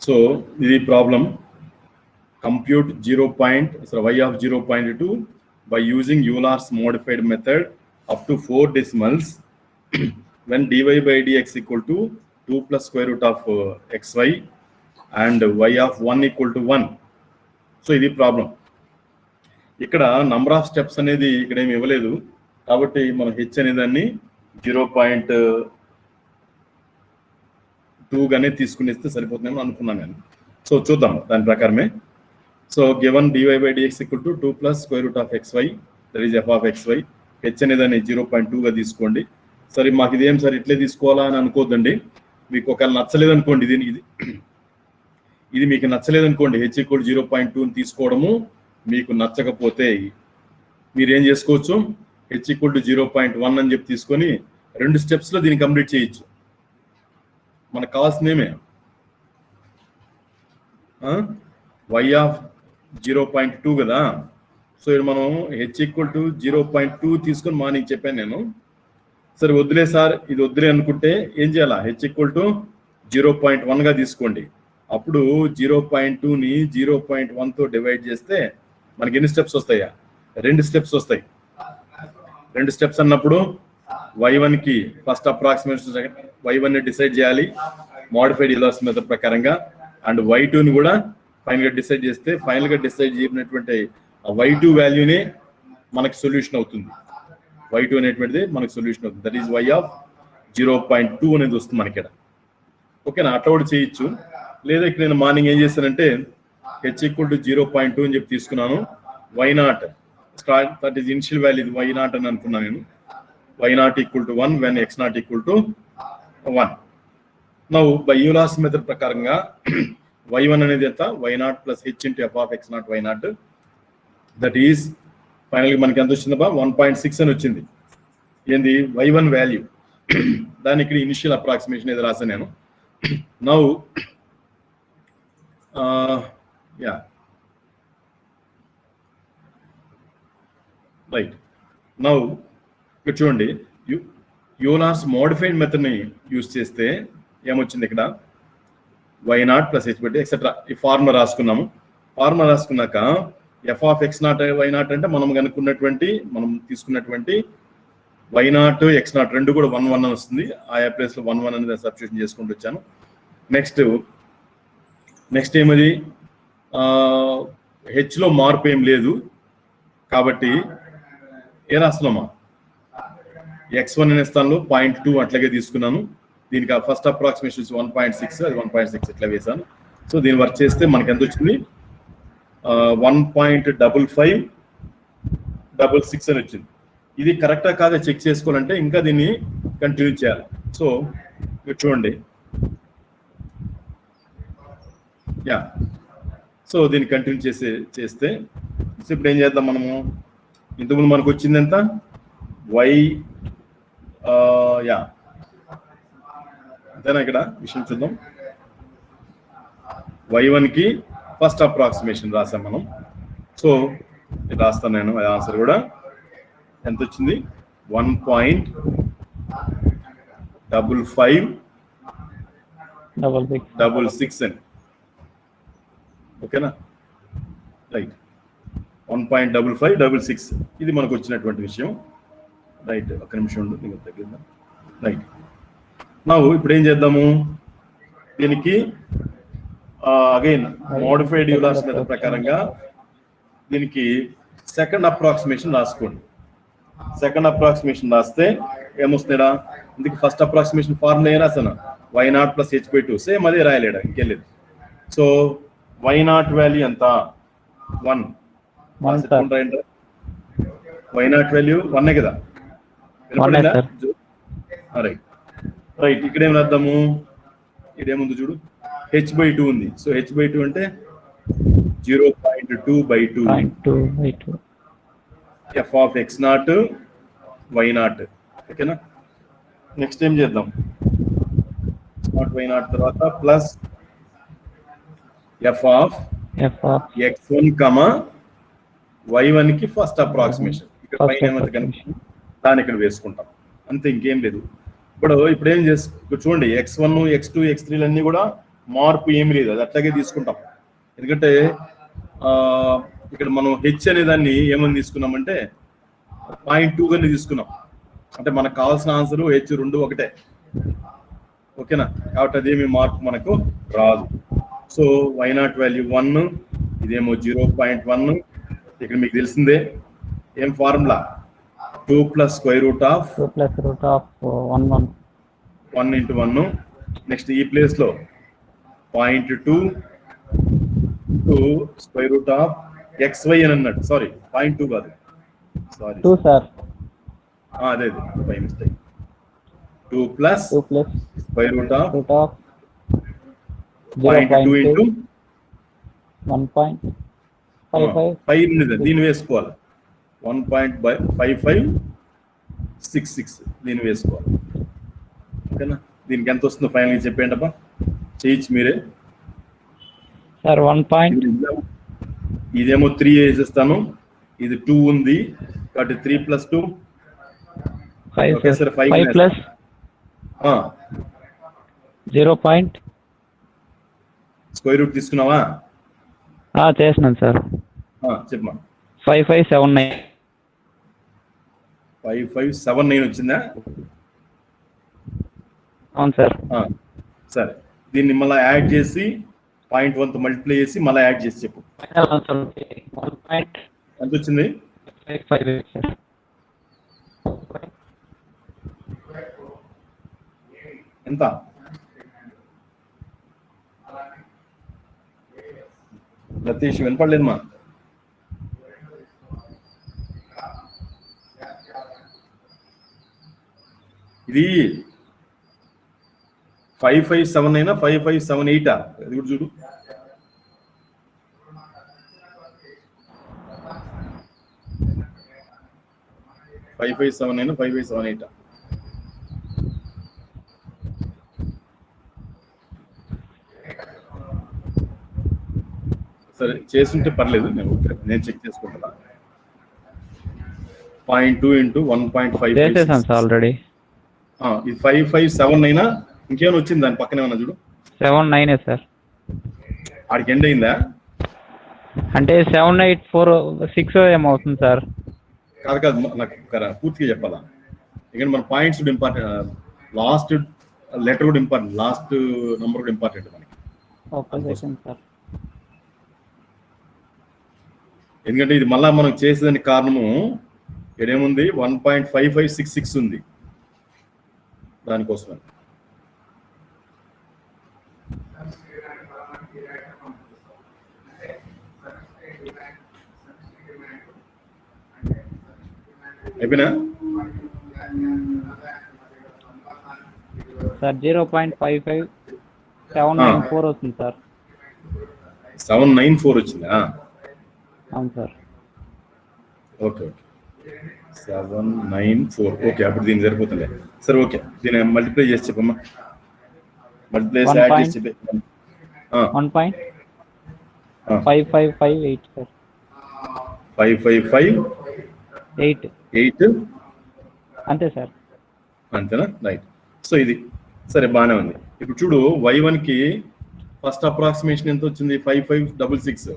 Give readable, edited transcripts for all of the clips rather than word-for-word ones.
So ఇది problem. Compute y of 0.2 by using Euler's modified method up to 4 decimals when dy by dx equal to 2 plus square root of xy and y of 1 equal to 1. So ఇది problem. ఇక్కడ number of steps అనేది ఇక్కడ ఏమి ఇవ్వలేదు కాబట్టి మనం H అనే దాన్ని 0.2 గానే తీసుకునేస్తే సరిపోతుందేమో అనుకున్నాను నేను. సో చూద్దాం దాని ప్రకారమే. So given dy by dx equal to 2 plus square root of xy, that is f of xy, h అనేదాన్ని 0.2 గా తీసుకోండి. సరే మాకు ఇదేం సార్ ఇట్లే తీసుకోవాలా అని అనుకోద్దండి. మీకు ఒకవేళ నచ్చలేదు అనుకోండి, ఇది మీకు నచ్చలేదు అనుకోండి, h equal to 0.2 తీసుకోవడము మీకు నచ్చకపోతే మీరు ఏం చేసుకోవచ్చు, h equal to 0.1 అని చెప్పి తీసుకొని 2 steps లో దీన్ని కంప్లీట్ చేయొచ్చు. మనకు కావాల్సిందేమే y of 0.2 కదా. సో ఇది మనం h equal to 0.2 తీసుకొని మార్నింగ్ చెప్పాను నేను. సరే వద్దులే సార్ ఇది వద్దులే అనుకుంటే ఏం చేయాలా, h equal to 0.1 గా తీసుకోండి. అప్పుడు 0.2ని 0.1తో డివైడ్ చేస్తే మనకి ఎన్ని స్టెప్స్ వస్తాయా, 2 స్టెప్స్ వస్తాయి. 2 స్టెప్స్ అన్నప్పుడు y1 కి ఫస్ట్ అప్రాక్సిమేషన్ y1 ని డిసైడ్ చేయాలి మోడిఫైడ్ యూలర్స్ మెథడ్ ప్రకారంగా, అండ్ y2ని కూడా ఫైనల్ గా డిసైడ్ చేస్తే ఫైనల్ గా డిసైడ్ చేసినటువంటి y2 వాల్యూనే మనకి సొల్యూషన్ అవుతుంది. y2 అనేటువంటిది మనకి సొల్యూషన్ అవుతుంది. దట్ ఈస్ y of 0.2 అనేది వస్తుంది మనకి ఇక్కడ. ఓకేనా, అట్లా కూడా చేయొచ్చు. లేదా ఇక్కడ నేను మార్నింగ్ ఏం చేశానంటే h equal to 0.2 అని చెప్పి తీసుకున్నాను. y0 start, that is initial value y0 అని అనుకున్నాను నేను. y0 equal to 1 when x0 equal to 1. Now by Euler's method ప్రకారంగా y1 అనేది ఎంత, y0 plus h into f of x0 y0, that is ఫైనల్గా మనకి ఎంత వచ్చిందబ్బా 1.6 అని వచ్చింది. ఏంది y1 వాల్యూ, దాని ఇక్కడ ఇనిషియల్ అప్రాక్సిమేషన్ ఏదో రాసాను నేను. నౌ రైట్, నౌ ఇక్కడ చూడండి, యూలర్స్ మోడిఫైడ్ మెథడ్ని యూజ్ చేస్తే ఏమొచ్చింది ఇక్కడ y0 plus h by t etcetera ఈ ఫార్ములా రాసుకున్నాము. ఫార్ములా రాసుకున్నాక f of x0 y0 అంటే మనం తీసుకున్నటువంటి y0 x0 రెండు కూడా 1 1 అని వస్తుంది. ఆయా ప్లేస్లో 1 1 అనేది సబ్స్టిట్యూషన్ చేసుకుంటూ వచ్చాను. నెక్స్ట్ ఏమది, హెచ్లో మార్పు ఏం లేదు కాబట్టి ఏ రాస్తున్నామా, x1 అనే స్థానంలో 0.2 అట్లాగే తీసుకున్నాను. దీనికి ఫస్ట్ అప్రాక్సిమేషన్ 1.6, అది 1.6 ఇట్లా వేసాను. సో దీన్ని వర్క్ చేస్తే మనకి ఎంత వచ్చింది, 1.5566 అని వచ్చింది. ఇది కరెక్టా కాదా చెక్ చేసుకోవాలంటే ఇంకా దీన్ని కంటిన్యూ చేయాలి. సో మీరు చూడండి, సో దీన్ని కంటిన్యూ చేస్తే ఇప్పుడు ఏం చేద్దాం మనము, ఇంతకుముందు మనకు వచ్చింది ఎంత అంతేనా, ఇక్కడ విషయం చూద్దాం. y1 కి ఫస్ట్ అప్రాక్సిమేషన్ రాసాం మనం. సో రాస్తాను నేను ఆన్సర్ కూడా. ఎంత వచ్చింది, 1.5566 అని. ఓకేనా, రైట్, 1.5566 ఇది మనకు వచ్చినటువంటి విషయం. రైట్, ఒక నిమిషం ఉండు, మీకు తగ్గిందా. రైట్, నా ఇప్పుడు ఏం చేద్దాము, దీనికి అగైన్ మోడిఫైడ్ యూలర్స్ మెథడ్ ప్రకారంగా దీనికి సెకండ్ అప్రాక్సిమేషన్ రాసుకోండి. సెకండ్ అప్రాక్సిమేషన్ రాస్తే ఏమొస్తుందా, ఇందుకు ఫస్ట్ అప్రాక్సిమేషన్ ఫార్ములా ఏ రాసాను, y0 plus h by 2, same అదే రాయలేడా, ఇంకెళ్ళలేదు. సో y0 వాల్యూ ఎంత, 1. y0 వాల్యూ 1 కదా, రైట్. ఇక్కడ ఏం రాద్దాము, ఇదేముంది చూడు, h by 2 ఉంది. సో h by 2 అంటే 0.2 by 2 f of x0 y0. ఓకేనా, నెక్స్ట్ ఏం చేద్దాం, y0 తర్వాత plus f of x1 y1 కి ఫస్ట్ అప్రాక్సిమేషన్ ఇక్కడ పైన ఏమైతే కనిపిస్తుంది దాన్ని ఇక్కడ వేసుకుంటాం, అంతే, ఇంకేం లేదు. ఇప్పుడు ఏం చూడండి, x1 x2 x3 అన్ని కూడా మార్పు ఏమి లేదు, అది అట్లాగే తీసుకుంటాం. ఎందుకంటే ఇక్కడ మనం హెచ్ అనే దాన్ని ఏమని తీసుకున్నామంటే 0.2 గానే తీసుకున్నాం. అంటే మనకు కావాల్సిన ఆన్సర్ హెచ్ 2 ఒకటే. ఓకేనా, కాబట్టి అదేమి మార్పు మనకు రాదు. సో y0 వాల్యూ 1, ఇదేమో 0.1. ఇక్కడ మీకు తెలిసిందే ఏం formula, 2 + square root of 1 × 1. Next ఈ ప్లేస్ లో 0.2 to square root of xy అని అన్నట్టు. సారీ 0.2 కాదు, సారీ 2 సార్, అదే by mistake. 2 + square root of 0.2 into 1.55 దీన్ని వేసుకోవాలి. 1.5566 దీన్ని వేసుకోవాలి. ఓకేనా, దీనికి ఎంత వస్తుందో ఫైనల్ చెప్పేయండి అబ్బా, చేయొచ్చు మీరే సార్. 1. ఇదేమో 3 వేసేస్తాను, ఇది 2 ఉంది కాబట్టి 3 + 2 5 సార్. 5 ప్లస్ 0. స్క్వేర్ రూట్ తీసుకున్నావా? చేసినాను సార్. చెప్పమా. 5579. 5579 వచ్చిందా? అవును సార్. సరే, దీన్ని మళ్ళీ యాడ్ చేసి 0.1తో మల్టిప్లై చేసి మళ్ళీ యాడ్ చేసి చెప్పు ఎంత వచ్చింది. ఎంత? లతీష్ వినపడలేదు మా. ఇది 557 557 అది కూడా చూడు. ఫైవ్ 557 సరే, చేస్తుంటే పర్లేదు, నేను చెక్ చేసుకుంటున్నా. 0.2 × 1.5 ఆల్రెడీ. ఇది 5579. ఇంకేమైనా వచ్చింది దాని పక్కనే ఉన్నా చూడు. 79 సార్. ఆడికి ఎండ్ అయిందా? అంటే 784 ఏమవుతుంది సార్? కాదు, నాకు పూర్తిగా చెప్పాలా, ఎందుకంటే మన పాయింట్స్ కూడా ఇంపార్టెంట్, లాస్ట్ లెటర్ కూడా ఇంపార్టెంట్, లాస్ట్ నంబర్ కూడా ఇంపార్టెంట్ మనకి. ఎందుకంటే ఇది మళ్ళా మనం చేసేదానికి కారణము ఇక్కడేముంది 1.5566 ఉంది, దానికోసం. అయిపోయినా సార్? 0.55794 వస్తుంది సార్. 794 వచ్చిందా? అవును సార్. ఓకే 794. ఓకే, అప్పుడు దీనికి సరిపోతుంది. సరే, ఓకే, దీన్ని మల్టిప్లై చేసి చెప్పమ్మా. మల్టిప్లై చేసి యాడ్ చేసి చెప్పే. 1.5558 సార్. 5558 అంతే సార్. అంతేనా? రైట్. సో ఇది సరే, బాగానే ఉంది. ఇప్పుడు చూడు, y1 కి ఫస్ట్ అప్రాక్సిమేషన్ ఎంత వచ్చింది? 5566.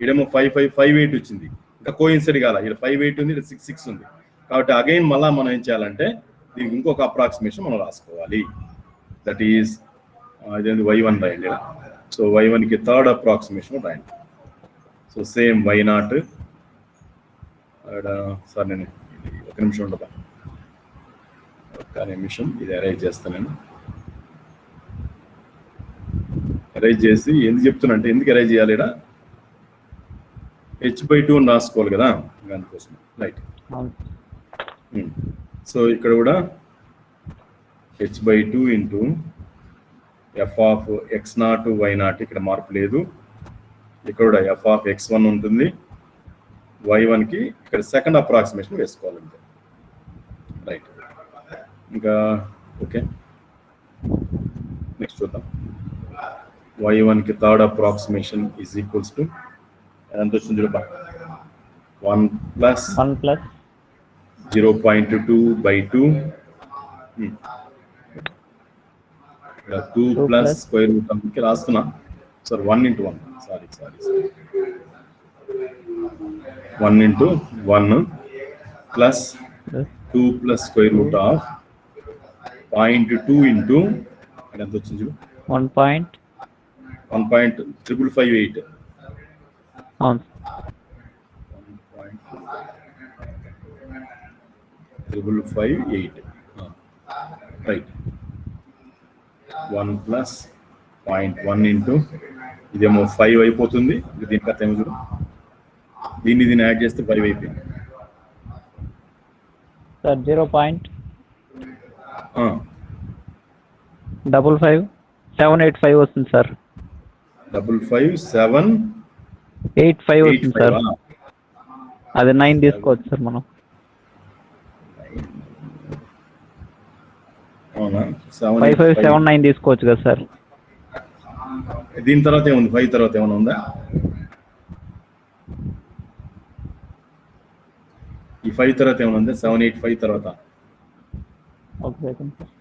ఇడేమో 5558 వచ్చింది. ఇంకా కోయిన్సైడ్ కాల, ఇక్కడ 58 ఉంది, ఇక్కడ 66 ఉంది. కాబట్టి అగైన్ మళ్ళా మనం ఏం చేయాలంటే దీనికి ఇంకొక అప్రాక్సిమేషన్ మనం రాసుకోవాలి. దట్ ఈస్ ఇదేంటి y1 రాయండి. సో y1 కి థర్డ్ అప్రాక్సిమేషన్ రాయండి. So same y0. సార్ నేను ఒక నిమిషం ఉండదా, ఒక్క నిమిషం, ఇది అరేంజ్ చేస్తాను నేను. అరేంజ్ చేసి ఎందుకు చెప్తున్నా అంటే, ఎందుకు అరేంజ్ చేయాలి, ఇక్కడ h/2 అని రాసుకోవాలి కదా, దానికోసం. రైట్. సో ఇక్కడ కూడా h/2 ఇంటూ f(x0, y0) ఇక్కడ మార్పు లేదు. ఇక్కడ కూడా f(x1) ఉంటుంది, y1 కి ఇక్కడ సెకండ్ అప్రాక్సిమేషన్ వేసుకోవాలంటే. రైట్. ఇంకా ఓకే, నెక్స్ట్ చూద్దాం. y1 కి third approximation is equals to ఎంత వచ్చింది చూడబ్బా, 1 + 0.2/2 2 ప్లస్ స్క్వేర్ రూట్ అందుకే రాస్తున్నా sir 1 into 1 sorry 1 into 1 plus 2 plus square root of 0.2 into ఎంత వచ్చింది 1.558 అవును 1.558 రైట్ 1 ప్లస్ 0.1 ఇంటూ ఇదేమో 5 అయిపోతుంది దీని కథ ఏమో చూడు దీన్ని యాడ్ చేస్తే 5 అయిపోయింది సార్ 0.55785 వస్తుంది సార్ 55785 వస్తుంది సార్ అది 9 తీసుకోవచ్చు సార్ మనం అవునా 5579 తీసుకోవచ్చు కదా సార్ దీని తర్వాత ఏముంది 5 తర్వాత ఏమైనా ఉందా ఈ 5 తర్వాత ఏమైనా ఉందా 785 తర్వాత ఒక సెకండ్ సార్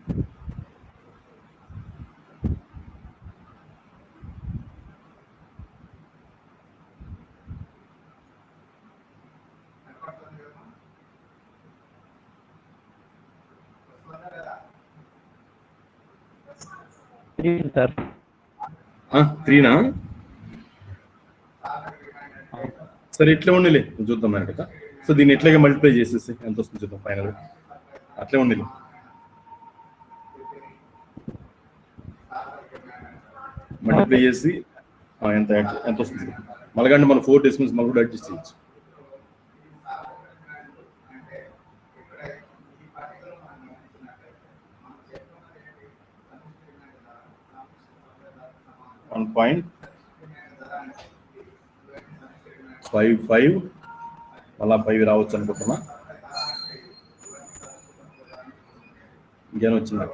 సార్ 3నా సరే ఇట్లా ఉండలే చూద్దాం అన్నట్టు సో దీన్ని ఎట్లాగే మల్టిప్లై చేసేసి ఎంత వస్తుంది చూద్దాం ఫైనల్ అట్లే ఉండలే మల్టిప్లై చేసి ఎంత వస్తుంది మళ్ళీ మనం 4 డెసిమల్స్ మళ్ళీ కూడా అడ్జస్ట్ చేయొచ్చు .55 మళ్ళా 5 రావచ్చు అనుకుంటున్నా ఇంకేం వచ్చింది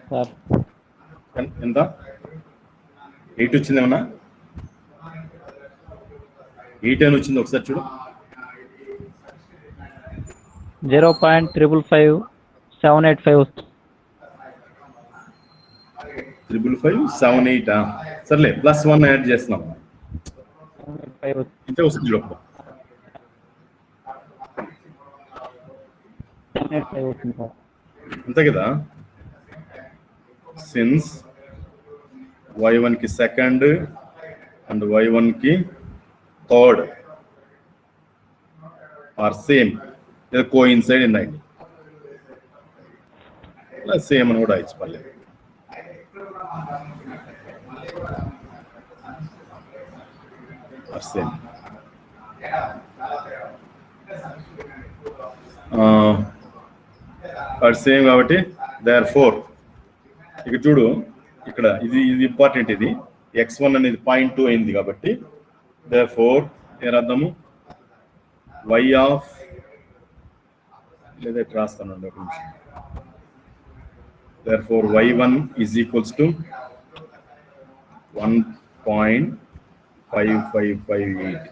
సార్ ఎంత 8 వచ్చింది ఏమన్నా 8 అని వచ్చింది ఒకసారి చూడు 0.555785 వస్తుంది 55578 సర్లే +1 యాడ్ చేస్తున్నాం ఇంతే వస్తుంది చూడు అంతే కదా సిన్స్ y1 కి సెకండ్ అండ్ y1 కి థర్డ్ ఆర్ సేమ్ లేదా కోయిన్సైడ్ ఉన్నాయండి సేమ్ అని కూడా ఇచ్చి పర్లేదు ఆర్ సేమ్ ఆర్ సేమ్ కాబట్టి therefore ఇక చూడు ఇక్కడ ఇది ఇంపార్టెంట్ ఇది x1 అనేది 0.2 అయింది కాబట్టి therefore ఏం రాద్దాము y ఆఫ్ లేదా రాస్తానండి ఒక నిమిషం therefore y1 is equals to 1.5558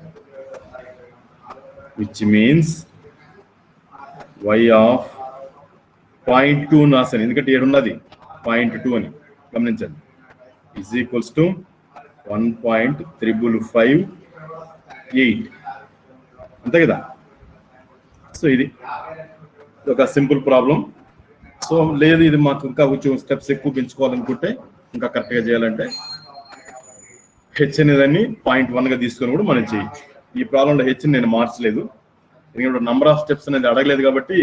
which means y of 0.2 నాసని ఎందుకంటే ఏడు ఉన్నది 0.2 అని గమనించండి is equals to 1.558 అంతే కదా సో ఇది ఒక సింపుల్ ప్రాబ్లం సో లేదు ఇది మాకు ఇంకా కొంచెం స్టెప్స్ ఎక్కువ పెంచుకోవాలనుకుంటే ఇంకా కరెక్ట్గా చేయాలంటే హెచ్ అనేదాన్ని 0.1 గా తీసుకొని కూడా మనం చేయొచ్చు ఈ ప్రాబ్లంలో హెచ్ నేను మార్చలేదు ఎందుకంటే నంబర్ ఆఫ్ స్టెప్స్ అనేది అడగలేదు కాబట్టి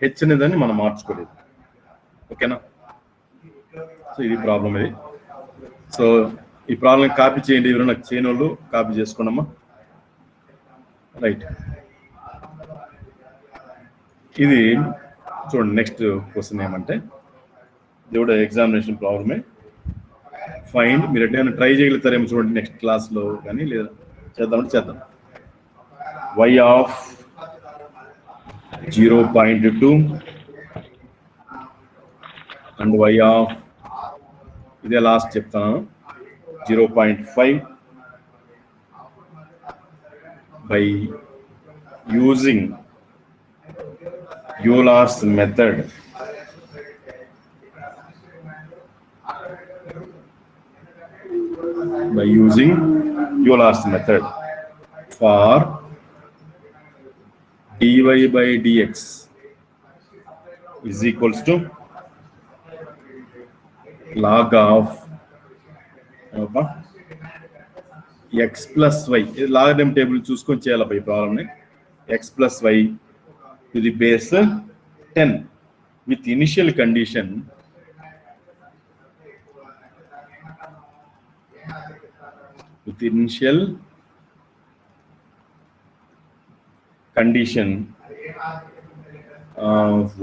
హెచ్ అనేదాన్ని మనం మార్చుకోలేదు ఓకేనా సో ఇది ప్రాబ్లం ఇది సో ఈ ప్రాబ్లం కాపీ చేయండి ఎవరైనా చేయని వాళ్ళు కాపీ చేసుకోండమ్మా రైట్ ఇది చూడండి నెక్స్ట్ క్వశ్చన్ ఏమంటే ఇది కూడా ఎగ్జామినేషన్ ప్రాబ్లమే ఫైండ్ మీరు ఎట్లయినా ట్రై చేయగలుగుతారేమో చూడండి నెక్స్ట్ క్లాస్లో కానీ లేదా చేద్దామంటే చేద్దాం y of 0.2 and y of ఇదే లాస్ట్ చెప్తాను 0.5 by using Euler's method for dy by dx is equals to log of x plus y. Logarithm table చూసుకొని చేయాలి ఈ ప్రాబ్లమ్ ని. x plus y to the base 10 with initial condition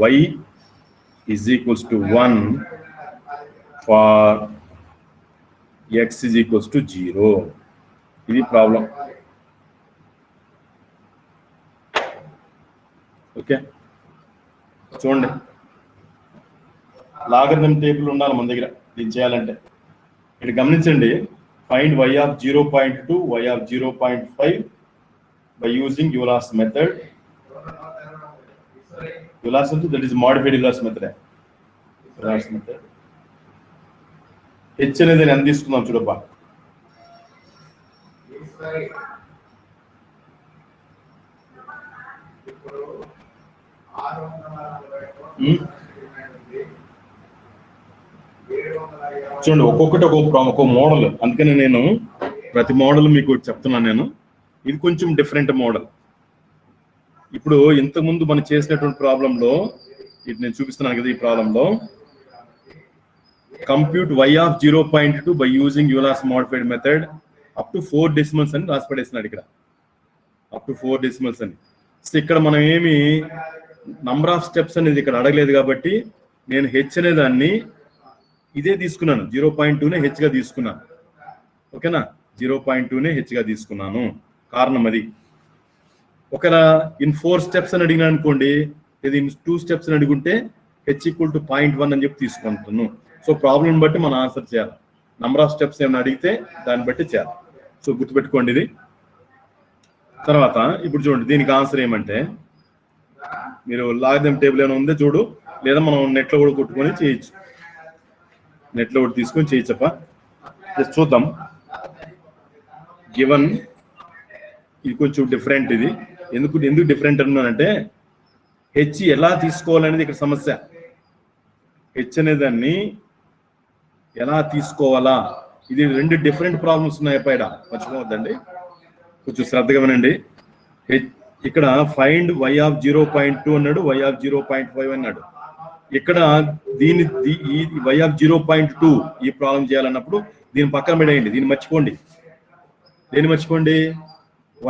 y is equals to 1 for x is equals to 0. ఇది problem. Okay, చూడండి logarithm table ఉండాలి మన దగ్గర దీన్ని చేయాలంటే. ఇక్కడ గమనించండి, find y of 0.2, y of 0.5 by using Euler's method. Euler's method, that is modified Euler's method. Euler's method. h అనేది ఎంత తీసుకుందాం చూడబ్బా. చూడండి, ఒక్కొక్కటి ఒక్కొక్క మోడల్, అందుకని నేను ప్రతి మోడల్ మీకు చెప్తున్నాను. నేను ఇది కొంచెం డిఫరెంట్ మోడల్. ఇప్పుడు ఇంతకుముందు మనం చేసినటువంటి ప్రాబ్లంలో ఇది నేను చూపిస్తున్నాను కదా. ఈ ప్రాబ్లంలో compute y of 0.2 by using Euler's modified method up to 4 decimals అని రాసి పడేస్తున్నాడు ఇక్కడ. అప్ టు 4 decimals అని. సో ఇక్కడ మనం ఏమి నంబర్ ఆఫ్ స్టెప్స్ అనేది ఇక్కడ అడగలేదు కాబట్టి నేను h అనే దాన్ని ఇదే తీసుకున్నాను, 0.2నే h గా తీసుకున్నాను. ఓకేనా, 0.2నే h గా తీసుకున్నాను. కారణం అది. ఒకవేళ ఇన్ 4 steps అని అడిగినా అనుకోండి, ఇది ఇన్ 2 steps అని అడుగుంటే h equal to 0.1 అని చెప్పి తీసుకుంటున్నాను. సో ప్రాబ్లం బట్టి మనం ఆన్సర్ చేయాలి. నంబర్ ఆఫ్ స్టెప్స్ ఏమైనా అడిగితే దాన్ని బట్టి చేయాలి. సో గుర్తుపెట్టుకోండి ఇది. తర్వాత ఇప్పుడు చూడండి, దీనికి ఆన్సర్ ఏమంటే మీరు లాగరిథం టేబుల్ ఏమైనా ఉందో చూడు, లేదా మనం నెట్లో కూడా కొట్టుకొని చేయొచ్చు. నెట్లో కూడా తీసుకొని చేయొచ్చప్ప. జస్ట్ చూద్దాం. గివన్ ఇది కొంచెం డిఫరెంట్. ఇది ఎందుకు డిఫరెంట్ అన్నానంటే హెచ్ ఎలా తీసుకోవాలనేది ఇక్కడ సమస్య. హెచ్ అనే దాన్ని ఎలా తీసుకోవాలా, ఇది 2 డిఫరెంట్ ప్రాబ్లమ్స్ ఉన్నాయి పైన, మర్చిపోవద్దండి. కొంచెం శ్రద్ధగా వినండి. ఇక్కడ ఫైండ్ y of 0.2 అన్నాడు, y of 0.5 అన్నాడు. ఇక్కడ దీని y of 0.2 ఈ ప్రాబ్లం చేయాలన్నప్పుడు దీన్ని పక్కన పెట్టేయండి, దీన్ని మర్చిపోండి. దేన్ని మర్చిపోండి?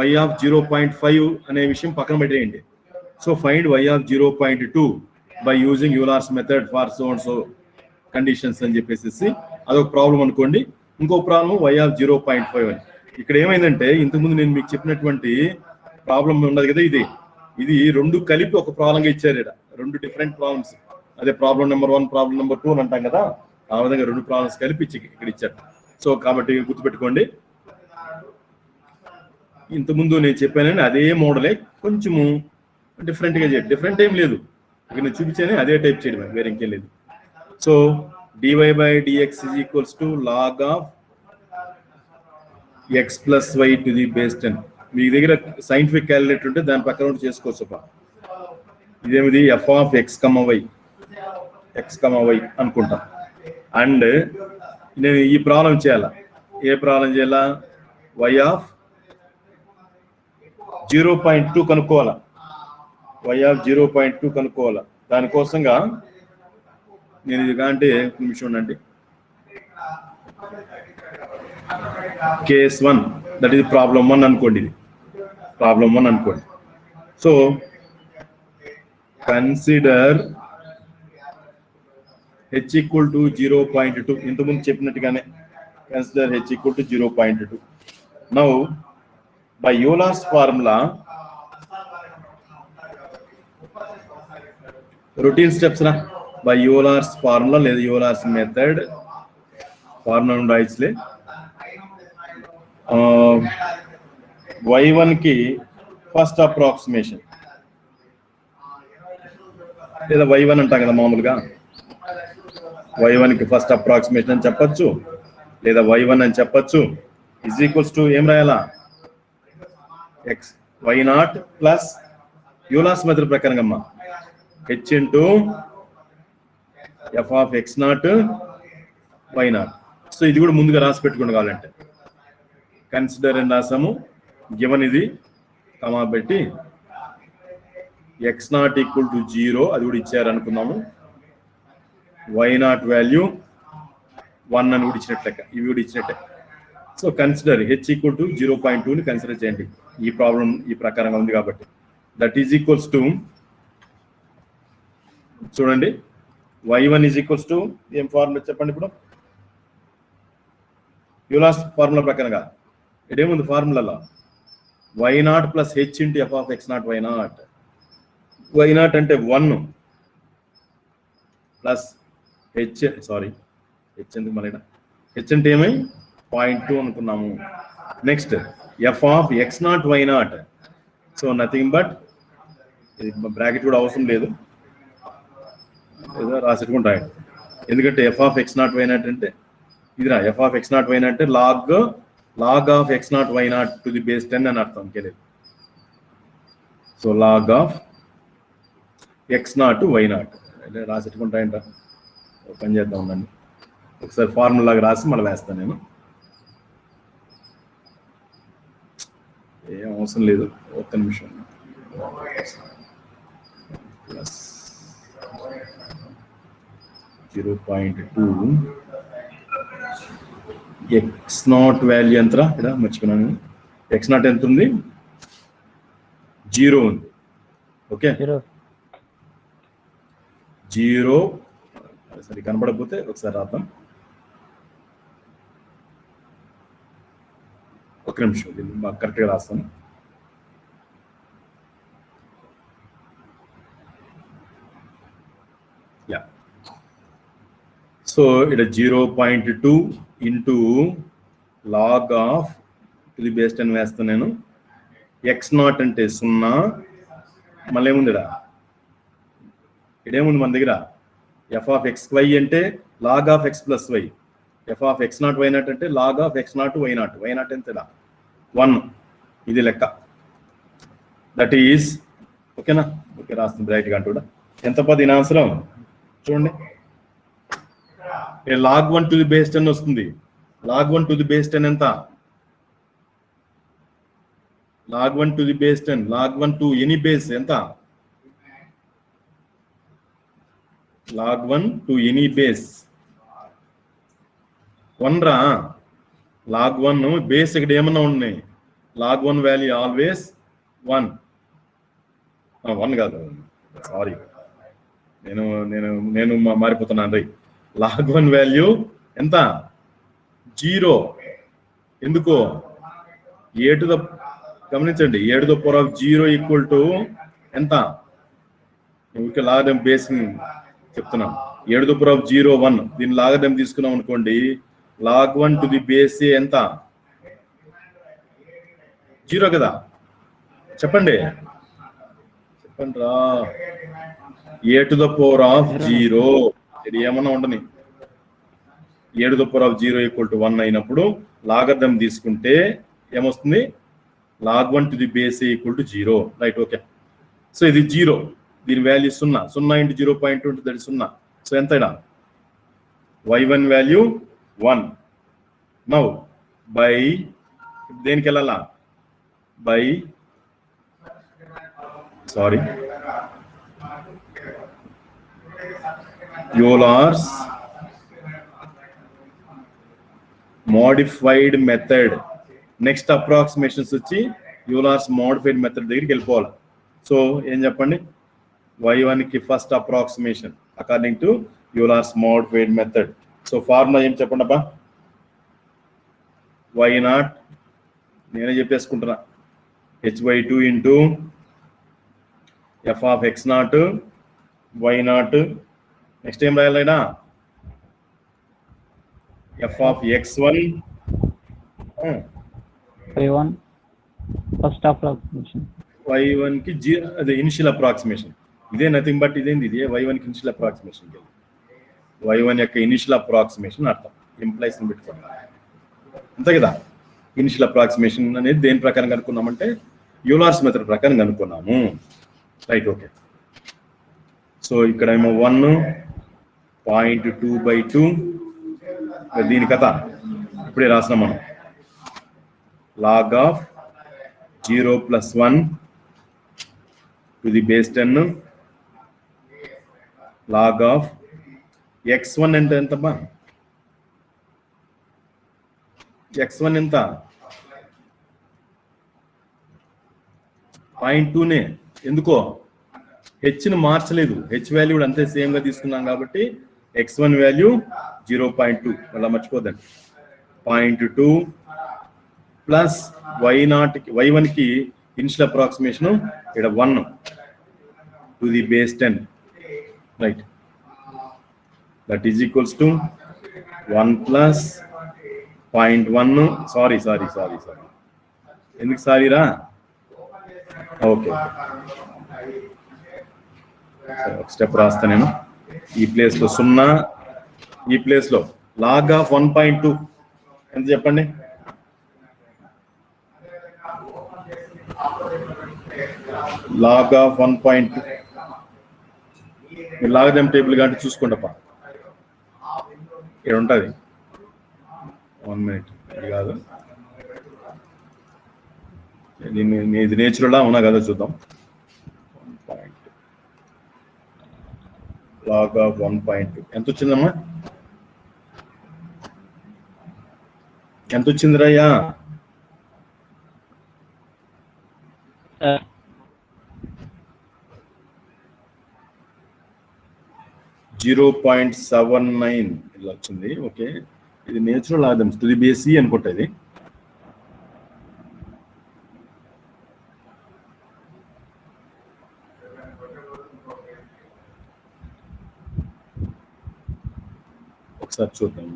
y of 0.5 అనే విషయం పక్కన పెట్టేయండి. So find y of 0.2 by using Euler's method for so and so conditions అని చెప్పేసి అదొక ప్రాబ్లం అనుకోండి. ఇంకో ప్రాబ్లం y of 0.5 అని. ఇక్కడ ఏమైందంటే ఇంతకుముందు నేను మీకు చెప్పినటువంటి ప్రాబ్లం ఉన్నది కదా, ఇది 2 కలిపి ఒక ప్రాబ్లంగా ఇచ్చారు. ఇక్కడ 2 డిఫరెంట్ ప్రాబ్లమ్స్. అదే ప్రాబ్లం నెంబర్ 1, ప్రాబ్లం నెంబర్ 2 అని అంటాం కదా, ఆ విధంగా 2 ప్రాబ్లమ్స్ కలిపి ఇక్కడ ఇచ్చారు. సో కాబట్టి గుర్తుపెట్టుకోండి, ఇంతకుముందు నేను చెప్పానని అదే మోడలే కొంచెము డిఫరెంట్గా చేయండి. డిఫరెంట్ ఏం లేదు, ఇక్కడ నేను చూపించాను అదే టైప్ చేయడం, వేరే ఇంకేం లేదు. So dy by dx is equals to log of x plus y to the base 10. మీ దగ్గర సైంటిఫిక్ క్యాలిక్యులేటర్ ఉంటే దాని పక్కన ఉండి చేసుకోవచ్చు. ఇదేమిది f of x, y అనుకుంటా. అండ్ నేను ఈ ప్రాబ్లం చేయాలా, ఏ ప్రాబ్లం చేయాలా? y of 0.2 కనుక్కోవాలా, y of 0.2 కనుక్కోవాలా. దానికోసంగా నేను ఇది అంటే నిమిషం ఉండండి. కేస్ 1, దట్ ఈస్ ప్రాబ్లం 1 అనుకోండి. ఇది ప్రాబ్లం 1 అనుకోండి. So consider h equal to 0.2. ఇంతకుముందు చెప్పినట్టుగానే consider h equal to 0.2. Now by Euler's formula routine steps రా బై యూలర్స్ ఫార్ములా లేదా యూలర్స్ మెథడ్ ఫార్ములా నుండి రాయచ్చులే. y1 కి ఫస్ట్ అప్రాక్సిమేషన్ లేదా y1 అంటాం కదా మామూలుగా. y1 కి ఫస్ట్ అప్రాక్సిమేషన్ అని చెప్పొచ్చు లేదా y1 అని చెప్పొచ్చు. ఇజ్ ఈక్వల్స్ టు ఏం రాయాలా, x y0 plus Euler's method ప్రకారంగా అమ్మా h into f of x0 y0. So ఇది కూడా ముందుగా రాసి పెట్టుకోండి కావాలంటే. కన్సిడర్ అని రాసాము, గివన్ ఇది కమా పెట్టి x0 ఈక్వల్ టు 0 అది కూడా ఇచ్చారు అనుకున్నాము. y0 వాల్యూ 1 అని కూడా ఇచ్చినట్లే, ఇవి కూడా ఇచ్చినట్టే. So consider h equal to 0.2 ని కన్సిడర్ చేయండి. ఈ ప్రాబ్లం ఈ ప్రకారంగా ఉంది కాబట్టి దట్ ఈజ్ ఈక్వల్స్ టు చూడండి y1 ఈజ్ ఈక్వల్స్ టు ఏం ఫార్ములా చెప్పండి ఇప్పుడు యూలర్స్ ఫార్ములా ప్రకారంగా. ఇదేముంది ఫార్ములాలో y0 plus h into f of x0 y0. y0 అంటే 1 ప్లస్ h ఎందుకు మళ్ళీ h అంటే ఏమై 0.2 అనుకున్నాము. Next f of x0 y0. So nothing but bracket కూడా అవసరం లేదు, ఏదో రాసిట్టుకుంటాయి. ఎందుకంటే f ఆఫ్ x0 y0 అంటే ఇదిరా f ఆఫ్ x0 y0 అంటే log of x0 y0 to the base 10 అని అర్థం ఇంకేలేదు. So log of x0 y0 రాసిట్టుకుంటాయంట. పని చేద్దాం ఉందండి, ఒకసారి ఫార్ములా లాగా రాసి మళ్ళీ వేస్తాను నేను. ఏం అవసరం లేదు, ఒక్క నిమిషం. ప్లస్ 0.2 x0 వాల్యూ ఎంతరా ఇక్కడ మర్చిపోయినాను. x0 ఎంత ఉంది, 0 ఉంది. ఓకే 0 సరే కనపడకపోతే ఒకసారి రాద్దాం. ఒక నిమిషం దీన్ని బాగా కరెక్ట్గా రాస్తాను. యా సో ఇక్కడ 0.2 ఇంటూ లాగ్ ఆఫ్ ఇది బేస్ 10 వేస్తాను నేను. x0 అంటే 0, మళ్ళీ ఏముందిరా ఇదేముంది మన దగ్గర f ఆఫ్ xy అంటే log of x plus y. f of x0 y0 అంటే log of x0 y0. y0 ఎంతరా 1, ఇది లెక్క. దట్ ఈస్ ఓకేనా. ఓకే రాస్తుంది రైట్ గా అంటూ ఎంత పది దీని అవసరం చూడండి. లాగ్ 1 టు ది బేస్ 10 వస్తుంది. లాగ్ 1 టు ది బేస్ 10 ఎంత, log 1 to the base 10, log 1 to any base ఎంత, లాగ్ 1 టు ఎనీ బేస్ 1 రా. లాగ్ 1 బేస్ ఇక్కడ ఏమన్నా ఉన్నాయి, లాగ్ 1 వాల్యూ ఆల్వేస్ 1. 1 కాదు, సారీ నేను మారిపోతున్నాను రీ. లాగ్ 1 వాల్యూ ఎంత, 0. ఎందుకు గమనించండి, a to the power of 0 equal to ఎంత, లాగడం బేస్ చెప్తున్నాం. a to the power of 0 1 దీన్ని లాగడం తీసుకున్నాం అనుకోండి, లాగ్ 1 టు ది బేస్ ఎంత, 0 కదా. చెప్పండి రా. a to the power of 0 ఇది ఏమన్నా ఉండని, a to the power of 0 equal to 1 అయినప్పుడు లాగర్థం తీసుకుంటే ఏమొస్తుంది, log 1 to the base equal to 0. Right okay. So ఇది 0, దీని వాల్యూ 0. 0 into 0.2 that 0. సో ఎంత y1 వాల్యూ 1. నౌ బై దేనికి వెళ్ళాలా, by sorry Euler's modified method. Next approximations వచ్చి Euler's modified method దగ్గరికి వెళ్ళిపోవాలి. సో ఏం చెప్పండి, y1 కి first approximation according to Euler's modified method. So formula ఏం చెప్పండి అబ్బా, y0 నేనే చెప్పేసుకుంటున్నా, h/2 into f of x0 y0 next ఏం రాయాలైనా f of x1 y1 first approximation y1 కి అదే ఇనిషియల్ అప్రాక్సిమేషన్. ఇదే నథింగ్ బట్ ఇదేంది, ఇది y1 కి ఇనిషియల్ అప్రాక్సిమేషన్. y1 యొక్క ఇనిషియల్ అప్రాక్సిమేషన్ అర్థం ఇంప్లైస్ ని పెట్టుకోండి అంతే కదా. ఇనిషియల్ అప్రాక్సిమేషన్ అనేది దేని ప్రకారం కనుక్కున్నామంటే యూలర్స్ మెథడ్ ప్రకారం కనుక్కున్నాము. Right, okay. సో ఇక్కడ ఏమో 1.2/2 దీని కథ ఇప్పుడే రాసినాం మనం. log of 0 + 1 to the base 10 log of x1 అంటే ఎంతమ్మా? x1 ఎంత? 0.2నే. ఎందుకో హెచ్ని మార్చలేదు, హెచ్ వాల్యూ అంతే సేమ్ గా తీసుకున్నాం కాబట్టి x1 వాల్యూ 0.2 మళ్ళీ మర్చిపోదండి. 0.2 ప్లస్ y1 కి ఇనిషియల్ అప్రాక్సిమేషన్ ఇక్కడ 1 to the base 10, right. That is equals to 1 plus 0.1. Sorry ఎందుకు సారీరా? ఓకే, ఒక స్టెప్ రాస్తా నేను. ఈ ప్లేస్ లో 0, ఈ ప్లేస్ లో log of 1.2 ఎంత చెప్పండి? log of 1.2 మీరు లాగదేం టేబుల్ కాబట్టి చూసుకోండిప్ప, ఇక్కడ ఉంటుంది. 1 minute, ఇది కాదు, ఇది నేచురల్ అవునా కదా చూద్దాం. log of 1.2 ఎంత వచ్చిందమ్మా? ఎంత వచ్చింది రయ్యా? 0.79 ఇలా వచ్చింది. ఓకే, ఇది నేచురల్ ఆదమ్స్ టు ది బేస్ సి అనుకుంటా. ఇది ఒకసారి చూద్దాం.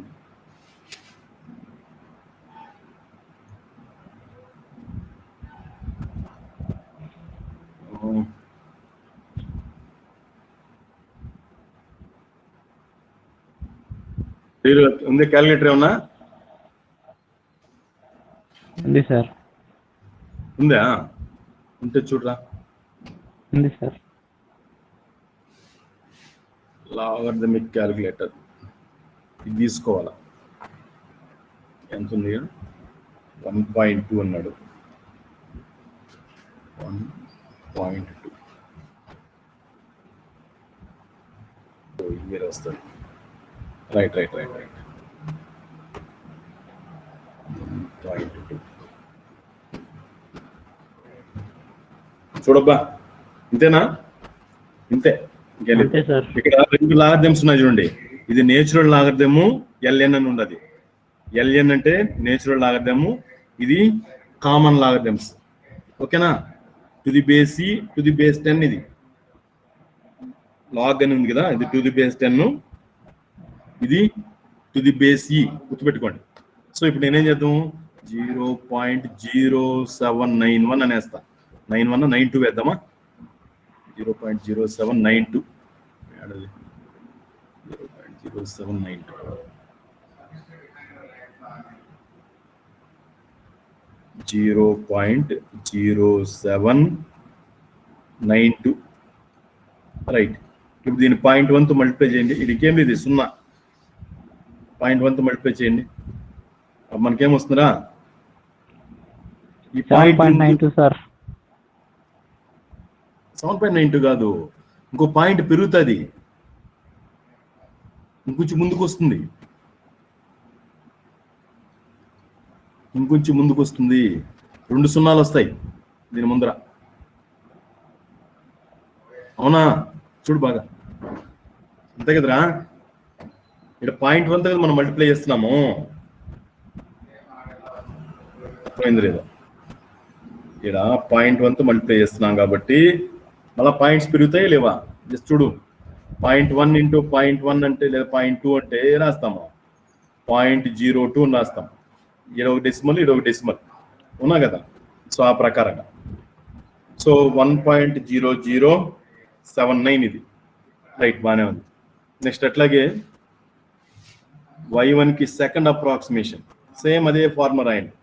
ఉంది క్యాలిక్యులేటర్ ఏమన్నా ఉంది సార్? ఉందా? ఉంటే చూడరా. ఉంది సార్. లాగరిథమిక్ క్యాలిక్యులేటర్ ఇది తీసుకోవాలా. ఎంత ఉంది? 1.2 అన్నాడు. 1.2 ఇయర్ వస్తుంది. రైట్. 1.2 చూడబ్బా, ఇంతేనా? ఇంతే, ఇక్కడ 2 లాగరిథమ్స్ ఉన్నాయి చూడండి. ఇది నేచురల్ లాగరిథము LN అని ఉండదు. LN అంటే నేచురల్ లాగరిథము, ఇది కామన్ లాగరిథమ్స్. ఓకేనా? To the base C to the base 10 ఇది లాగ్ అని ఉంది కదా, ఇది టు ది బేస్ 10, ఇది టు ది బేస్ ఈ, గుర్తుపెట్టుకోండి. సో ఇప్పుడు నేనేం చేద్దాం? 0.0791 అనేస్తా. 91 92 వేద్దామా? 0.0792 0.0792 0.0792 రైట్. ఇప్పుడు దీన్ని 0.1 తో మల్టిప్లై చేయండి. ఇదికేం ఇది 0. 0.1 తో మల్టిప్లై చేయండి, మనకేం వస్తుందా? ఈ 7.92 సార్. 7.92 కాదు, ఇంకో పాయింట్ పెరుగుతుంది, ఇంకొంచెం ముందుకు వస్తుంది, ఇంకొంచెం ముందుకు వస్తుంది. 2 సున్నాలు వస్తాయి దీని ముందర. అవునా? చూడు బాగా, అంతే కదరా? ఇక్కడ 0.1 కదా మనం మల్టిప్లై చేస్తున్నాము. పోయింది లేదా? ఇక్కడ 0.1 తో మల్టిప్లై చేస్తున్నాం కాబట్టి మళ్ళీ పాయింట్స్ పెరుగుతాయి లేవా? జస్ట్ చూడు, 0.1 ఇంటూ 0.1 అంటే లేదా 0.2 అంటే రాస్తాము 0.02 రాస్తాం. ఇదొక డెసిమల్ ఇదొక డెసిమల్ ఉన్నా కదా. సో ఆ ప్రకారంగా సో 1.0079 ఇది రైట్ బాగానే ఉంది. నెక్స్ట్ అట్లాగే y1 కి సెకండ్ అప్రాక్సిమేషన్ సేమ్ అదే ఫార్ములా రాయండి.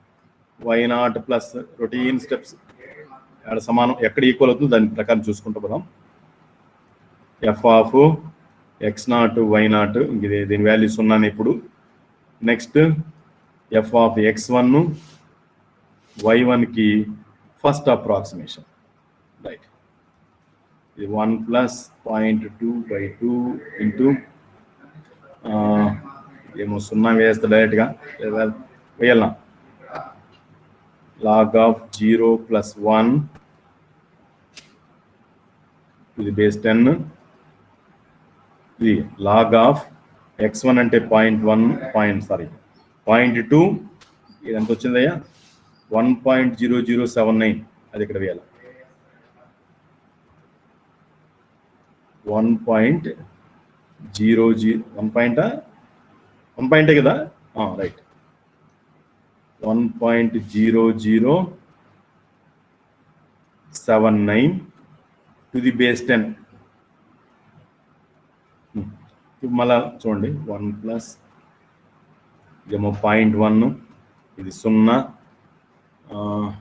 y0 ప్లస్ రొటీన్ స్టెప్స్ ఇక్కడ సమానం ఎక్కడ ఈక్వల్ అవుతుందో దాని ప్రకారం చూసుకుంటూ పోదాం. f ఆఫ్ x0 y0 ఇది దీని వాల్యూ 0 ఇప్పుడు. Next f of x1 y1 కి ఫస్ట్ అప్రాక్సిమేషన్ రైట్. ఇది 1 ప్లస్ 0.2/2 ఇంటూ ఏమో 0 వేస్తే డైరెక్ట్గా వేయాలన్నా log of 0 plus 1 to the base 10 ఇది log of x1 అంటే 0.2 ఇది ఎంత వచ్చిందయ్యా 1.0079 అది ఇక్కడ వేయాలి 1 పాయింటే కదా రైట్ 1.0079 టు ది బేస్ 10. ఇప్పుడు మళ్ళా చూడండి 1 ప్లస్ ఇదేమో 0.1 ఇది 0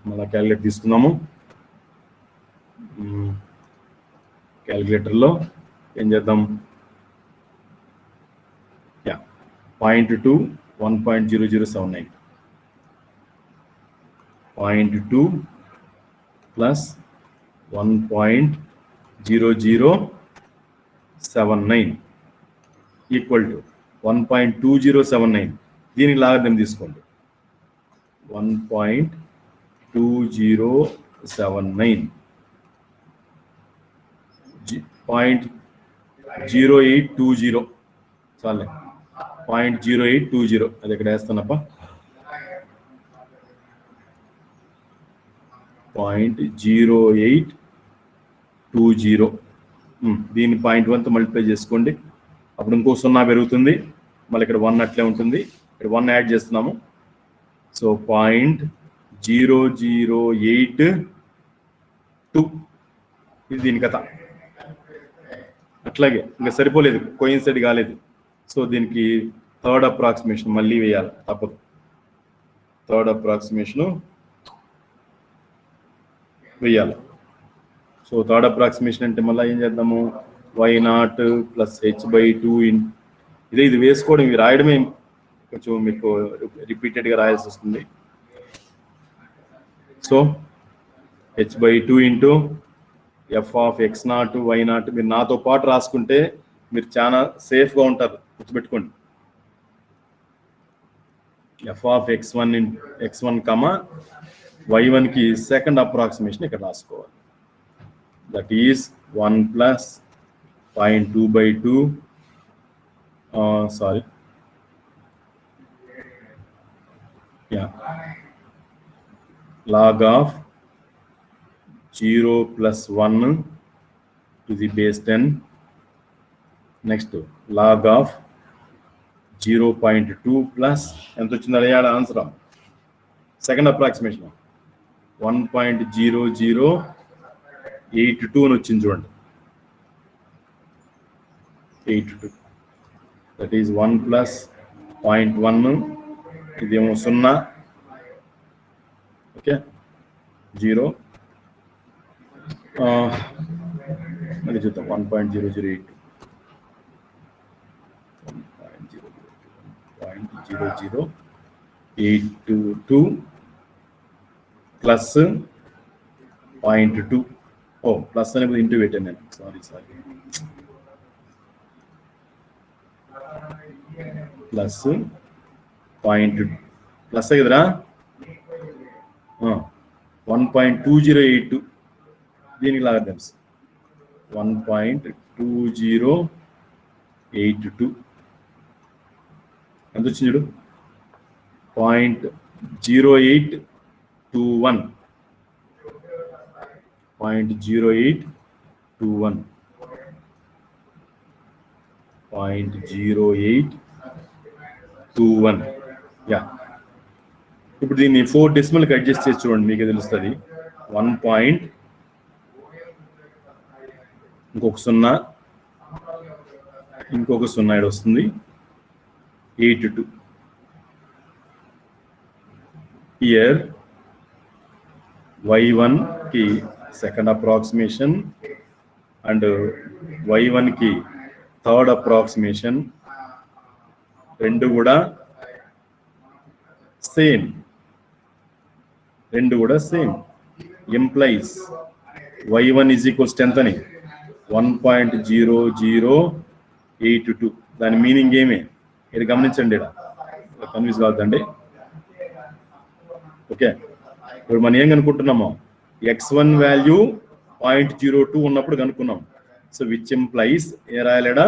మళ్ళీ క్యాలిక్యులేటర్ తీసుకున్నాము. క్యాలిక్యులేటర్లో ఏం చేద్దాం 0.2 1.0079 0.2 ప్లస్ 1.0079 ఈక్వల్ టు 1.2079. దీనికి లాగర్థం తీసుకోండి 1.2079 0.0820 చాలే 0.0820 అది ఇక్కడ వేస్తానప్ప 0.0820 దీన్ని 0.1తో మల్టిప్లై చేసుకోండి. అప్పుడు ఇంకో 0 పెరుగుతుంది. మళ్ళీ ఇక్కడ 1 అట్లే ఉంటుంది. ఇక్కడ 1 యాడ్ చేస్తున్నాము. సో 0.0082 ఇది దీని కథ. అట్లాగే ఇంకా సరిపోలేదు, కోయిన్సైడ్ కాలేదు. సో దీనికి థర్డ్ అప్రాక్సిమేషన్ మళ్ళీ వేయాలి తప్పదు. థర్డ్ అప్రాక్సిమేషను వేయాలి. సో థర్డ్ అప్రాక్సిమేషన్ అంటే మళ్ళీ ఏం చేద్దాము y0 ప్లస్ h/2 ఇదే ఇది వేసుకోవడం ఇవి రాయడమే కొంచెం మీకు రిపీటెడ్గా రాయాల్సి వస్తుంది. So h/2 into f of x0 y0 మీరు నాతో పాటు రాసుకుంటే మీరు చాలా సేఫ్గా ఉంటారు, గుర్తుపెట్టుకోండి. f of x1 comma y1 కి సెకండ్ అప్రాక్సిమేషన్ ఇక్కడ రాసుకోవాలి. That is 1 plus 0.2/2 sorry log of 0 plus 1 to the base 10. Next log of 0.2 plus ఎంత వచ్చింది అడిగాడు ఆన్సర్. సెకండ్ అప్రాక్సిమేషన్ 1.0082 అని వచ్చింది చూడండి. 82 దట్ ఈస్ 1 ప్లస్ 0.1 ఇదేమో 0 ఓకే 0 మళ్ళీ చూద్దాం 1.0082 1.0082 ప్లస్ 0.2 ప్లస్ అనేది ఇంటూ పెట్టాను నేను సారీ ప్లస్ 0.2 ప్లస్ కదరా 1.2082 దీనికి లాగా తెలుసు 1.2082 ఎంత వచ్చింది చూడు 0.0821 0.0821 0.0821. యా, ఇప్పుడు దీన్ని 4 డెసిమల్కి అడ్జస్ట్ చేసి చూడండి, మీకు తెలుస్తుంది. 1 పాయింట్, ఇంకొక 0, ఇంకొక 0 ఇక్కడ వస్తుంది, 82. హియర్ y1 కి సెకండ్ అప్రాక్సిమేషన్ అండ్ y1 కి థర్డ్ అప్రాక్సిమేషన్, రెండు కూడా same, implies y1 is equals 10 అని 1.0082. దాని మీనింగ్ ఏమి ఇది గమనించండి, ఇక్కడ కన్ఫ్యూజ్ కావద్దండి. ఓకే, ఇప్పుడు మనం ఏం కనుక్కుంటున్నామో x1 వాల్యూ 0.02 ఉన్నప్పుడు కనుక్కున్నాం. సో విచ్ ఇంప్లైస్ ఏ రాయలేడా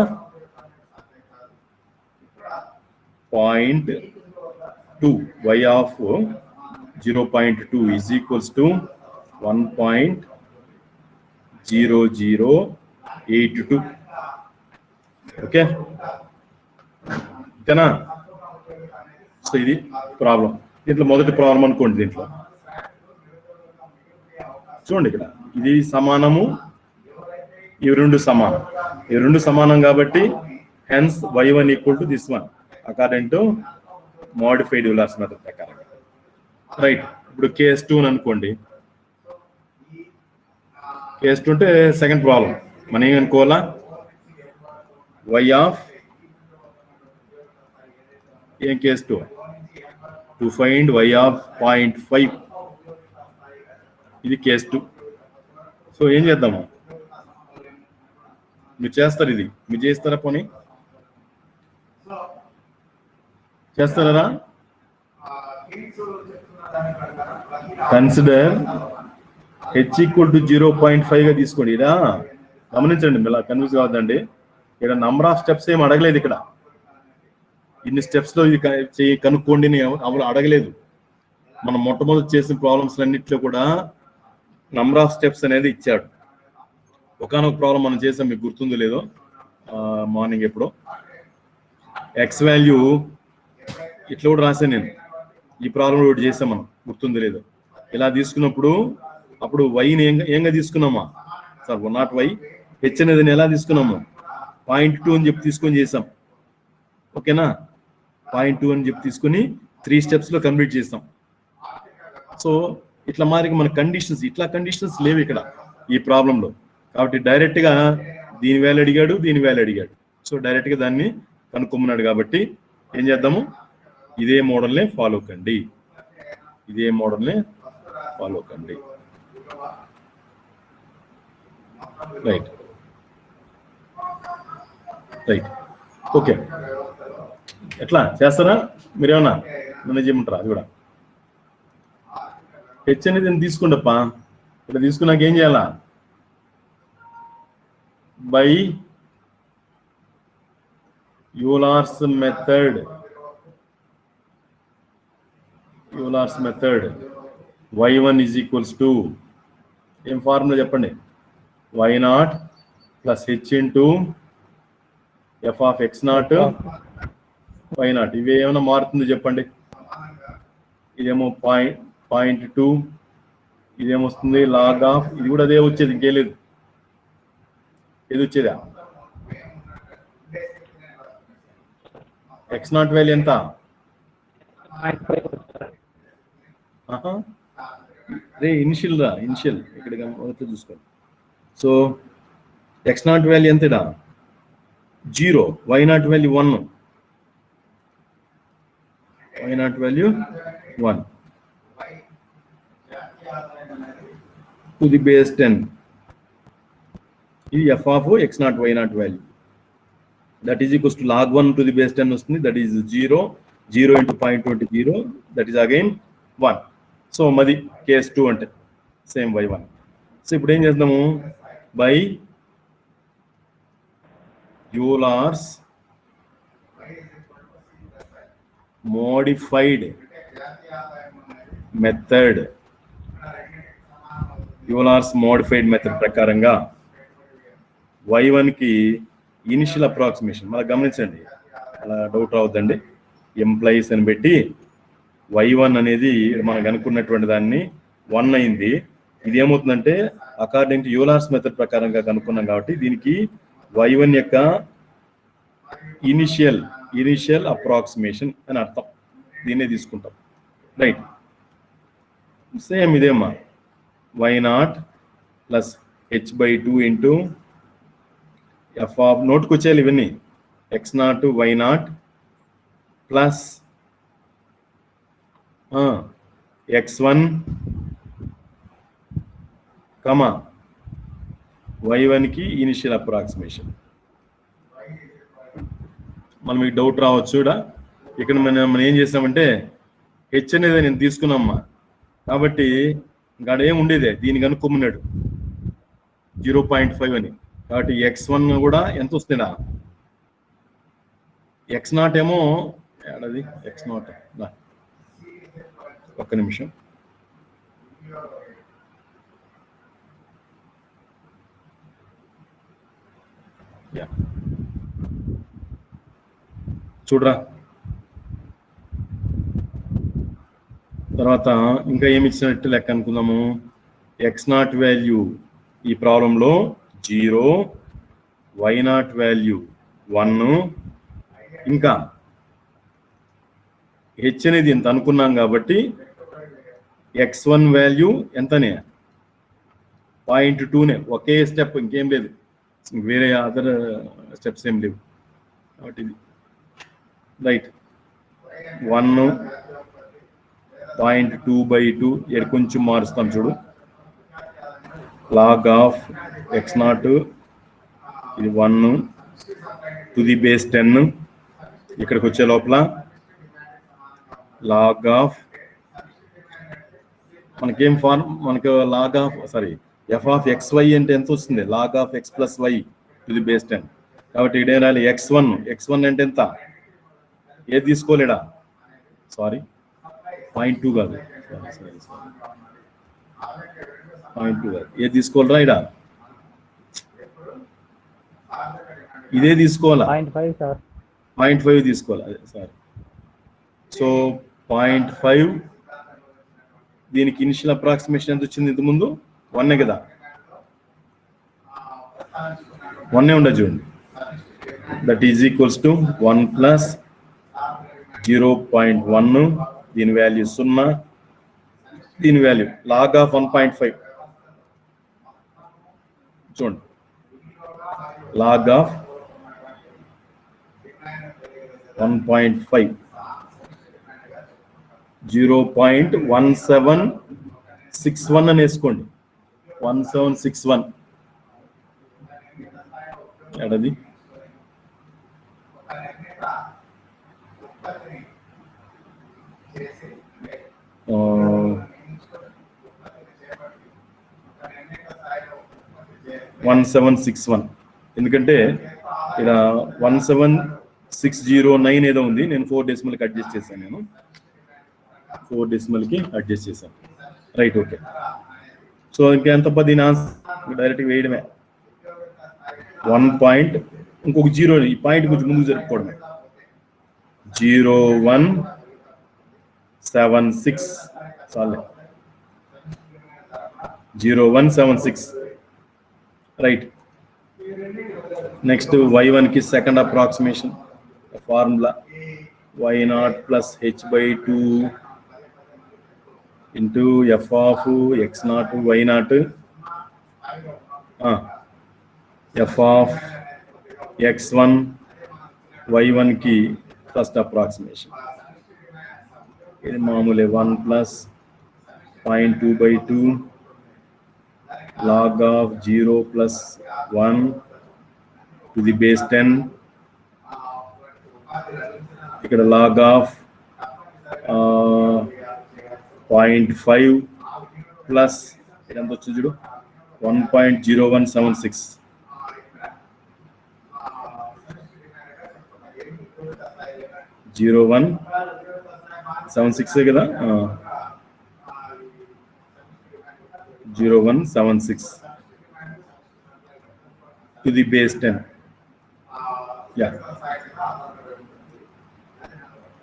0.2, y of 0.2 is equals to 1.0082. Okay, ఓకేనా? సో ఇది ప్రాబ్లం. దీంట్లో మొదటి ప్రాబ్లం అనుకోండి. దీంట్లో చూడండి, ఇక్కడ ఇది సమానము, ఇవి రెండు సమానం, ఇవి రెండు సమానం కాబట్టి hence y1 equal to this one according to modified Euler's method ప్రకారం. రైట్, ఇప్పుడు కేస్ 2 అనుకోండి. కేస్ 2 అంటే సెకండ్ ప్రాబ్లం. మనం ఏమనుకోవాలా, y ఆఫ్ ఏం case 2 to find y of 0.5. ఇది కేస్ 2. సో ఏం చేద్దాము, మీరు చేస్తారు, ఇది మీరు చేస్తారా, పోనీ చేస్తారా? కన్సిడర్ h ఈక్వల్ టు 0.5 గా తీసుకోండి. ఇలా గమనించండి, ఇలా కన్ఫ్యూజ్ కావద్దండి. ఇక్కడ నంబర్ ఆఫ్ స్టెప్స్ ఏం అడగలేదు. ఇక్కడ ఇన్ని స్టెప్స్ లో ఇది కనుక్కోండి ఎవరు అడగలేదు. మనం మొట్టమొదటి చేసిన ప్రాబ్లమ్స్ అన్నింటిలో కూడా నంబర్ ఆఫ్ స్టెప్స్ అనేది ఇచ్చాడు. ఒకనొక ప్రాబ్లం మనం చేసాం, మీకు గుర్తుందో లేదో, మార్నింగ్ ఎప్పుడో ఎక్స్ వాల్యూ ఇట్లా కూడా రాశాను నేను. ఈ ప్రాబ్లం ఒకటి చేసాం మనం, గుర్తుందో లేదో. ఇలా తీసుకున్నప్పుడు అప్పుడు వైని ఏంగా తీసుకున్నామా సార్, 1 హెచ్ అనేది ఎలా తీసుకున్నాము 0.2 అని చెప్పి తీసుకొని చేసాం. ఓకేనా, 0.2 అని చెప్పి తీసుకుని 3 స్టెప్స్ లో కంప్లీట్ చేస్తాం. సో ఇట్లా మారికి మన కండిషన్స్, ఇట్లా కండిషన్స్ లేవు ఇక్కడ ఈ ప్రాబ్లంలో. కాబట్టి డైరెక్ట్ గా దీని వాల్యూ అడిగాడు, దీని వాల్యూ అడిగాడు. సో డైరెక్ట్ గా దాన్ని కనుక్కోమన్నాడు. కాబట్టి ఏం చేద్దాము, ఇదే మోడల్నే ఫాలో కండి, ఇదే మోడల్నే ఫాలో కండి. Right right, okay. ఎట్లా చేస్తారా మీరేమన్నా నన్ను చేయమంటారా? అది కూడా హెచ్ అనేది నేను తీసుకోండప్పా. ఇక్కడ తీసుకున్నాక ఏం చేయాలా, by Euler's method y1 is equals to ఏం ఫార్ములా చెప్పండి, y0 plus h into f of x0 y0. ఇవి ఏమైనా మారుతుందో చెప్పండి. ఇదేమో 0.2, ఇదేమొస్తుంది లాగ్ ఆఫ్, ఇది కూడా అదే వచ్చేది, ఇంకేం లేదు. ఏది వచ్చేదా x0 వాల్యూ ఎంత, రే ఇనిషియల్ రా, ఇనిషియల్ ఇక్కడ చూసుకోండి. సో x0 వాల్యూ ఎంతడా 0, y0 value 1, y0 value 1 to the base 10. ఇది f of x0 y0 value, that is equals to log 1 to the base 10 వస్తుంది. that is 0 into 0.20, that is again 1. So మది case 2 అంటే same y1. So ఇప్పుడు ఏం చేద్దాము, by Euler's modified method, Euler's modified method ప్రకారంగా y1 కి initial approximation మళ్ళీ గమనించండి, అలా డౌట్ రావద్దండి. ఎంప్లాయీస్ అని పెట్టి y1 అనేది మనకు అనుకున్నటువంటి దాన్ని 1 అయింది. ఇది ఏమవుతుందంటే అకార్డింగ్ టు యూలార్స్ మెథడ్ ప్రకారంగా కనుక్కున్నాం కాబట్టి దీనికి y1 యొక్క ఇనిషియల్ అప్రాక్సిమేషన్ అని అర్థం. దీన్నే తీసుకుంటాం, రైట్. సేమ్ ఇదేమ్మా, y0 plus h/2 into f of నోట్కి వచ్చేయాలి ఇవన్నీ, x0 y0 plus x1 comma y1కి ఇనిషియల్ అప్రాక్సిమేషన్. మనం మీకు డౌట్ రావచ్చు ఇక్కడ మనం ఏం చేసామంటే హెచ్ అనేది నేను తీసుకున్నామ్మా కాబట్టి ఇంకా ఏం ఉండేదే దీనికి అనుకోమన్నాడు 0.5 అని. కాబట్టి x1 కూడా ఎంత వస్తుందా, x0 ఏమో ఏడది x0 ఒక్క నిమిషం. చూడరా తర్వాత ఇంకా ఏమి ఇచ్చినట్టు లెక్క అనుకుందాము. x0 వాల్యూ ఈ ప్రాబ్లంలో 0, y0 వాల్యూ 1, ఇంకా h అనేది ఇంత అనుకున్నాం కాబట్టి x1 వాల్యూ ఎంతనే 0.2నే, ఒకే స్టెప్, ఇంకేం లేదు, వేరే అదర్ స్టెప్స్ ఏం లేవు కాబట్టి ఇది రైట్. 1 0.2/2 ఇక్కడ కొంచెం మారుస్తాం చూడు, log ఆఫ్ x0 ఇది 1 to the base 10. ఇక్కడికి వచ్చే లోపల log ఆఫ్ మనకేం ఫార్మ్, మనకు log of f of xy అంటే ఎంత వస్తుంది, log of x plus y to the base 10. కాబట్టి ఇదే రాలి x1 అంటే ఎంత, ఏది తీసుకోలేడా, సారీ 0.2 కాదు, 0.2 కాదు, ఏది తీసుకోవాలరా ఇడా, ఇదే తీసుకోవాలా, 0.5 తీసుకోవాలి, అదే సారీ. సో 0.5 దీనికి ఇనిషియల్ అప్రాక్సిమేషన్ ఎంత వచ్చింది, ఇంత ముందు 1 కదా, 1 ఉండదు చూడండి. That is equals to 1 plus 0.1, దీని వాల్యూ 0, దీని వాల్యూ log ఆఫ్ 1.5 చూడండి, log ఆఫ్ 1.5 0.1761 అని వేసుకోండి, 1761 ఎడది uh, 1761. ఎందుకంటే ఇక్కడ 17609 ఏదో ఉంది, నేను 4 డెసిమల్కి అడ్జస్ట్ చేశాను, నేను 4 డెసిమల్కి అడ్జస్ట్ చేశాను, రైట్. ఓకే, సో ఇంకా ఎంత దీని ఆన్సర్ డైరెక్ట్గా వేయడమే, 1. ఇంకొక 0, ఈ పాయింట్ కొంచెం ముందుకు జరుపుకోవడమే, 0176 చాలే, 0176, రైట్. నెక్స్ట్ y1 కి second approximation formula y0 plus h/2 into f of x0 y0 f of x1 y1 కి ఫస్ట్ అప్రాక్సిమేషన్, ఇది మామూలే 1 plus 0.2/2 log of 0 plus 1 to the base 10. ఇక్కడ log ఆఫ్ 0.5 ప్లస్ ఎంత వచ్చింది చూడు 1.0176, కదా, 0176 to the base 10. యా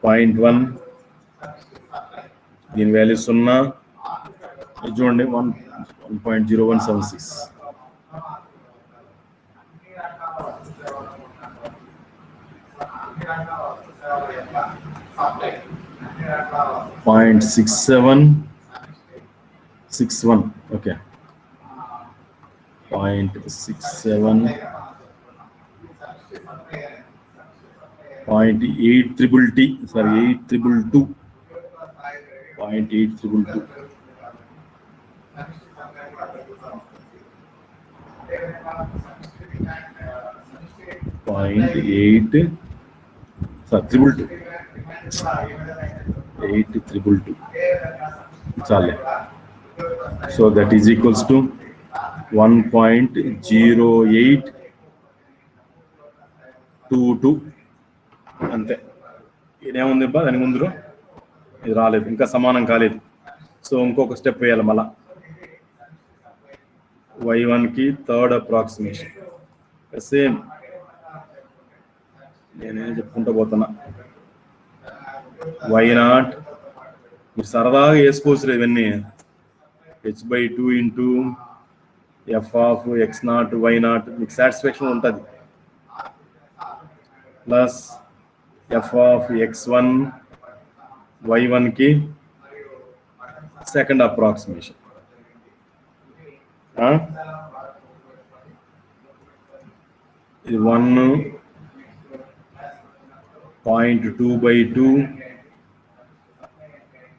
0.1 దీని value 0 ఇది చూడండి 1.0176 0.6761 ఓకే 0.67 0.8 సారీ 822 0.822 0.8 సార్ 822 చాలే so that is equals to 1.0822 అంతే ఇదేముంది బా దాని ముందు ఇది రాలేదు ఇంకా సమానం కాలేదు సో ఇంకొక స్టెప్ వేయాలి మళ్ళా y1 కి థర్డ్ అప్రాక్సిమేషన్ సేమ్ నేనేం చెప్పుకుంటూ పోతున్నా y0 మీరు సరదాగా వేసుకోవచ్చు ఇవన్నీ h/2 into f of x0 y0 మీకు సాటిస్ఫాక్షన్ ఉంటుంది plus f of x1 y1 కి సెకండ్ అప్రాక్సిమేషన్ ఇది 1.2/2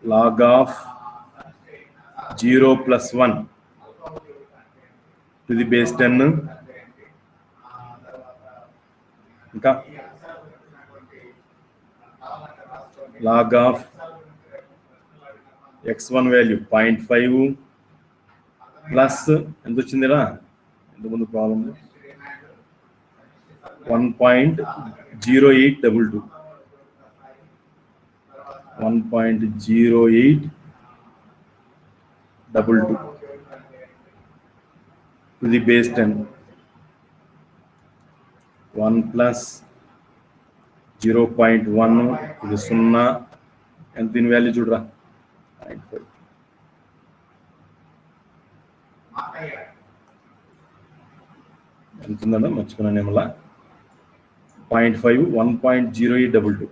log of 0 plus 1 to the base 10 ఇంకా log of x1 value 0.5 plus ఎంత వచ్చిందిరా ఇంతకుముందు problem 1.0822 1.0822 to the base 10 1 plus 0.1 ఇది 0 ఎంత దీని వాల్యూ చూడరా 0.5 ఎంత ఉందన్నా మర్చిపోయినా మళ్ళా 0.5 1.0822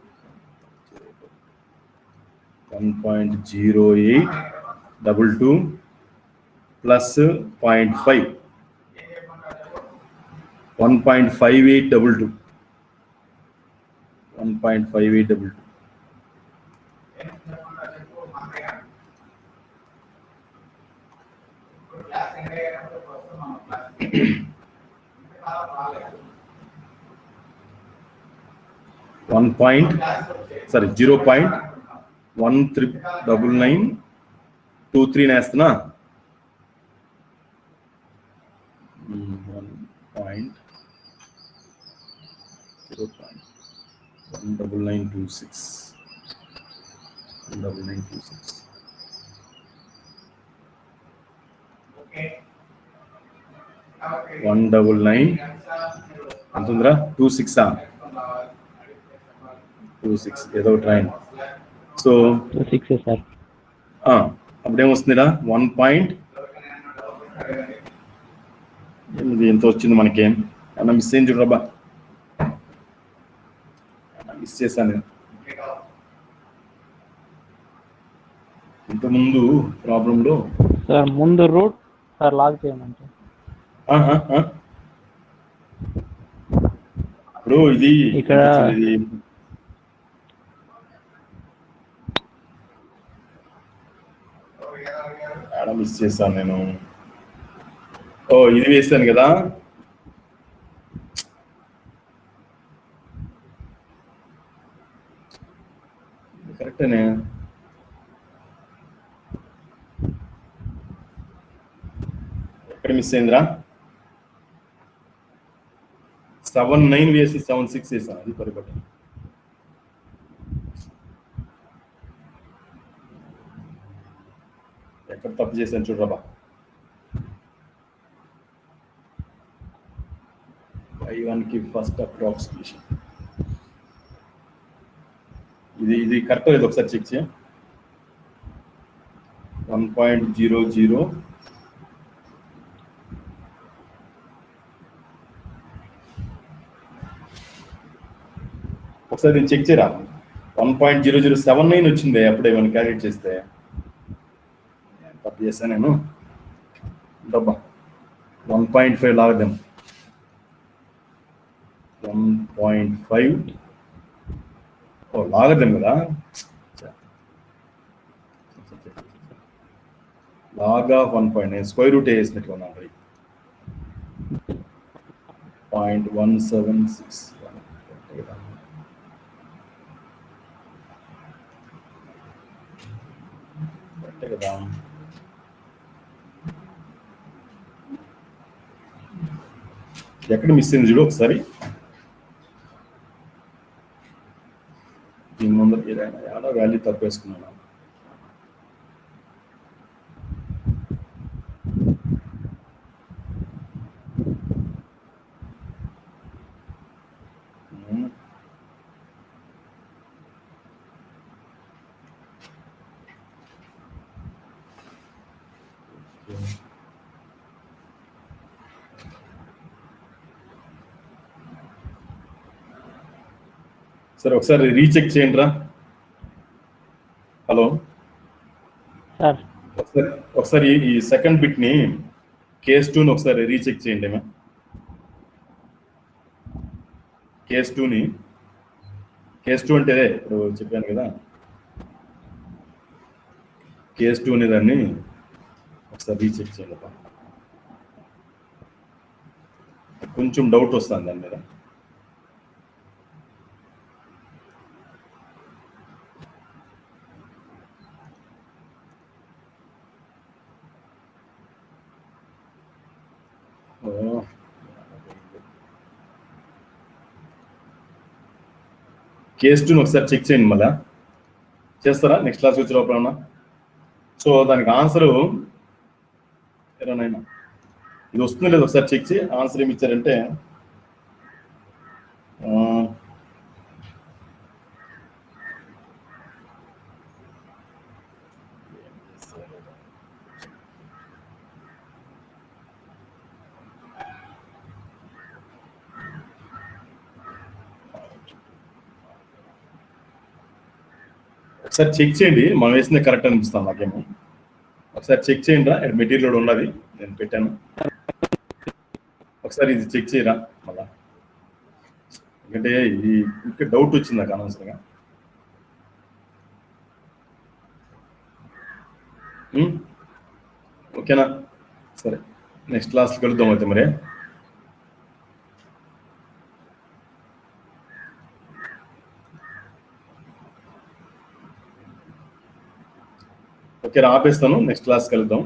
1.0822 plus 0.5 1.5822 1.5822 0.139923 నేస్తున్నా 1.1926 199 ఎంతుందిరా 26 ఏదో ట్రైన్ సో 26 సార్ అప్పుడేమొస్తుందిరా 1 పాయింట్ ఎంత వచ్చింది మనకేం అన్న మిస్ అయింది చూడబ్బా మిస్ చేశాను ఇంతకుముందు ప్రాబ్లంలో సార్ ముందు రూట్ సార్ లాగ్ చేయమంటే ఇప్పుడు ఇది ఇక్కడ మిస్ చేశాను నేను ఇది వేసాను కదా కరెక్టేనే ఎక్కడ మిస్ అయిందిరా 79 వేసి 76 వేసాను అది పరిపట ఎక్కడ తప్పు చేశాను చూడరా y1 కి ఫస్ట్ అప్రాక్సిమేషన్ ఇది కరెక్ట్ లేదు ఒకసారి చెక్ చేయ 1.00 ఒకసారి నేను చెక్ చేయరా 1.0079 వచ్చింది అప్పుడే మనం క్యాలిక్యులేట్ చేస్తే తప్పు చేశాను నేను డబ్బా 1.5 లాగదాం 1.5 లాగదాం కదా లాగా 1. స్క్వేర్ రూట్ వేసినట్టు ఉన్నాను 0.176 కదా ఎక్కడ మిస్ అయింది చూడు ఒకసారి దీని ముందు ఏదో వాల్యూ తప్పు వేసుకున్నాను సరే ఒకసారి రీచెక్ చేయండి రా హలో సార్ ఒకసారి ఈ సెకండ్ బిట్ ని కేస్ 2 ని ఒకసారి రీచెక్ చేయండి కేస్ 2 ని కేస్ 2 అంటే ఇప్పుడు చెప్పాను కదా కేస్ 2 అనే దాన్ని ఒకసారి రీచెక్ చేయండి కొంచెం డౌట్ వస్తుంది దాని మీద కేస్ 2 ఒకసారి చెక్ చేయండి మళ్ళా చేస్తారా నెక్స్ట్ క్లాస్ వచ్చే లోపల సో దానికి ఆన్సర్ ఏదైనా ఇది వస్తుంది లేదు ఒకసారి చెక్ చేయి ఆన్సర్ ఏమి ఇచ్చారంటే ఒకసారి చెక్ చేయండి మనం వేసింది కరెక్ట్ అనిపిస్తాను నాకేమో ఒకసారి చెక్ చేయండి రా మెటీరియల్ ఉన్నది నేను పెట్టాను ఒకసారి ఇది చెక్ చేయరా మళ్ళా ఎందుకంటే ఇది ఇంకా డౌట్ వచ్చింది నాకు అనవసరంగా ఓకేనా సరే నెక్స్ట్ క్లాస్కి కలుద్దాం అయితే మరి ఓకే ఆపేస్తాను నెక్స్ట్ క్లాస్ కలుద్దాం